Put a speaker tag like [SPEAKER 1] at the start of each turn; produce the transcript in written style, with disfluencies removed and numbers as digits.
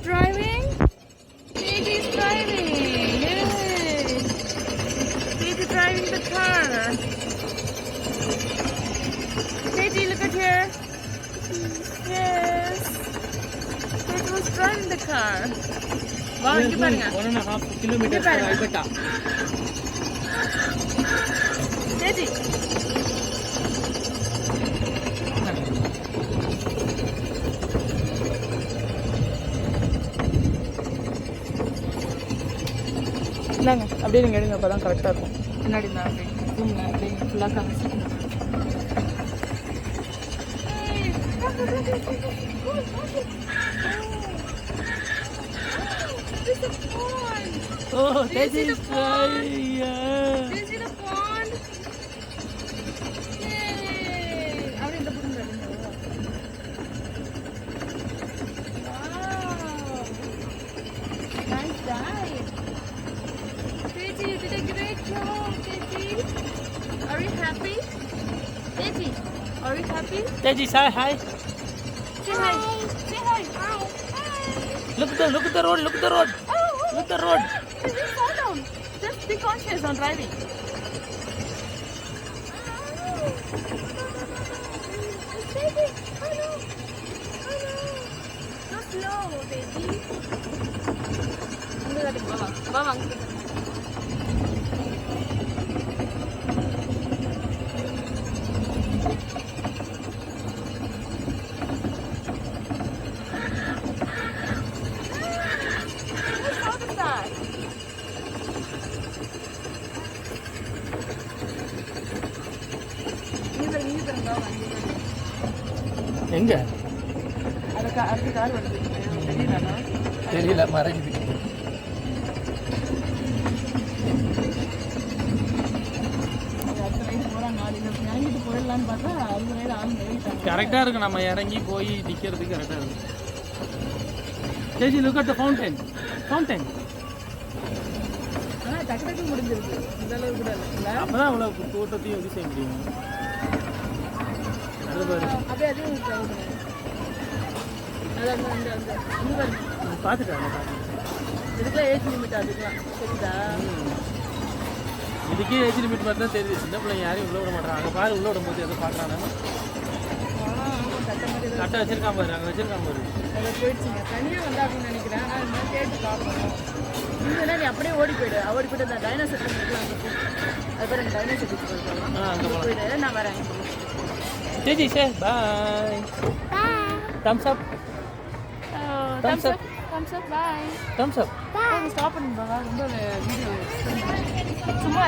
[SPEAKER 1] driving. Baby is driving. Yay! Baby driving the car. Baby, look at here. Yes. Baby was driving the car. Wow, இங்க பாருங்க.
[SPEAKER 2] 1.5 kilometers Alberta.
[SPEAKER 1] Baby.
[SPEAKER 2] இல்லைங்க அப்படியே நீங்கள் எடுங்க அப்போ தான் கரெக்டாக இருக்கும்.
[SPEAKER 1] முன்னாடி தான் அப்படி ரூமில் அப்படி ஃபுல்லாக காமிச்சு.
[SPEAKER 2] Oh, that is right. Yeah.
[SPEAKER 1] This is the pond. Yay! அப்படி இந்த புடுங்க. Wow. Nice dive. Deji, you did a great job, Deji. Are you happy? Deji, are you happy?
[SPEAKER 2] Teji, say hi.
[SPEAKER 1] Say hi. Say hi. Hi.
[SPEAKER 2] Look at the road. Look at the road. Look at the road.
[SPEAKER 1] Just slow down. Just be conscious on driving. Baby, oh no. Oh no. Go slow, baby. அங்க காட்டுங்க, வா அங்க காட்டுங்க.
[SPEAKER 2] எங்க
[SPEAKER 1] அடுத்த car வருது
[SPEAKER 2] தெரியல மறைக்குது.
[SPEAKER 1] போயிடலான்னு பார்த்தா 60 வயது ஆள்
[SPEAKER 2] கரெக்டாக இருக்கு, நம்ம இறங்கி போய் நிற்கிறதுக்கு கரெக்டாக இருக்கு. Teji, look at the fountain.
[SPEAKER 1] ஆனால் டக்கு டக்கு முடிஞ்சிருக்கு, இந்த அளவு கூட இல்லை.
[SPEAKER 2] அப்போ தான் அவ்வளோ கூட்டத்தையும் எப்படி செய்ய முடியும்.
[SPEAKER 1] அப்படியே அதையும்
[SPEAKER 2] பார்த்துட்டாங்க.
[SPEAKER 1] இதுக்கெல்லாம் ஏஜ் லிமிட், அதுக்கெல்லாம் சரிதா?
[SPEAKER 2] இதுக்கே ஏஜ் லிமிட் மாதிரி தான் தெரியுது. சின்ன பிள்ளைங்க யாரையும் உள்ள விட மாட்டாங்க. அங்கே பாரு, உள்ள விடும் போது எதை பார்க்குறாங்க. கட்டை வச்சிருக்கான் பாரு, அங்கே வச்சிருக்கான் பாரு.
[SPEAKER 1] அதை போயிடுச்சுங்க, தனியாக வந்தா அப்படின்னு நினைக்கிறேன். ஆனால் இந்த மாதிரி கேட்டு பார்ப்போம். இல்லைன்னா நீ அப்படியே ஓடி போயிடு. ஓடி போய்ட்டு அந்த டைனோசர் இருக்கலாம், அங்கே போய் அது பேர் எனக்கு டைனோசர் போயிடலாம்.
[SPEAKER 2] அங்கே
[SPEAKER 1] போயிடு, நான் வரேன்.
[SPEAKER 2] Teji, say bye.
[SPEAKER 1] Bye.
[SPEAKER 2] Thumbs up.
[SPEAKER 1] Thumbs up. Thumbs up. Bye.
[SPEAKER 2] Thumbs up.
[SPEAKER 1] Bye. Stop பண்ணுங்க. ரொம்ப வீடியோ சும்மா